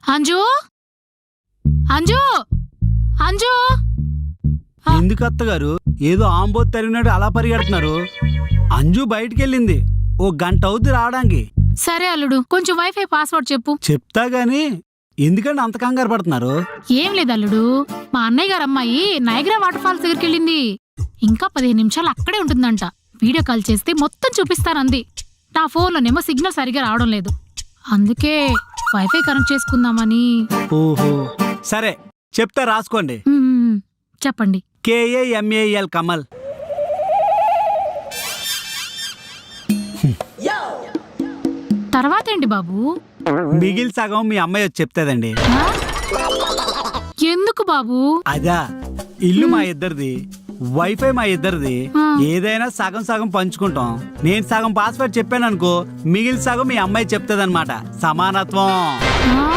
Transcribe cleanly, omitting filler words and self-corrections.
అంజు అంజు అంజు ఎందుకు అత్తగారు ఏదో ఆంబోత్ తరిగినట్టు అలా పరిగెడుతున్నారు? అంజు బయటికెళ్ళింది, ఓ గంట అవుద్ది రావడానికి. సరే అల్లుడు, కొంచెం వైఫై పాస్వర్డ్ చెప్పు. చెప్తా గాని ఎందుకంటే అంత కంగారు పడుతున్నారు? ఏం లేదు అల్లుడు, మా అన్నయ్య గారు అమ్మాయి నైగ్రా వాటర్ ఫాల్స్ దగ్గరికి వెళ్ళింది. ఇంకా 15 నిమిషాలు అక్కడే ఉంటుందంట. వీడియో కాల్ చేస్తే మొత్తం చూపిస్తానంది. నా ఫోన్లోనేమో సిగ్నల్ సరిగా రావడం లేదు. అందుకే వైఫై కనెక్ట్ చేసుకుందామని. ఓహో సరే చెప్తా, రాసుకోండి. చెప్పండి. KAMAL కమల్. తర్వాత ఏంటి బాబు? మిగిలి సగం మీ అమ్మాయి వచ్చి చెప్తాదండి. ఆ? ఎందుకు బాబు? అదా, ఇల్లు మా ఇద్దరిది, వైఫై మా ఇద్దరిది. ఆ. ఏదైనా సగం సగం పంచుకుంటాం. నేను సగం పాస్వర్డ్ చెప్పాను అనుకో, మిగిలి సగం మీ అమ్మాయి చెప్తాదన్నమాట. సమానత్వం. ఆ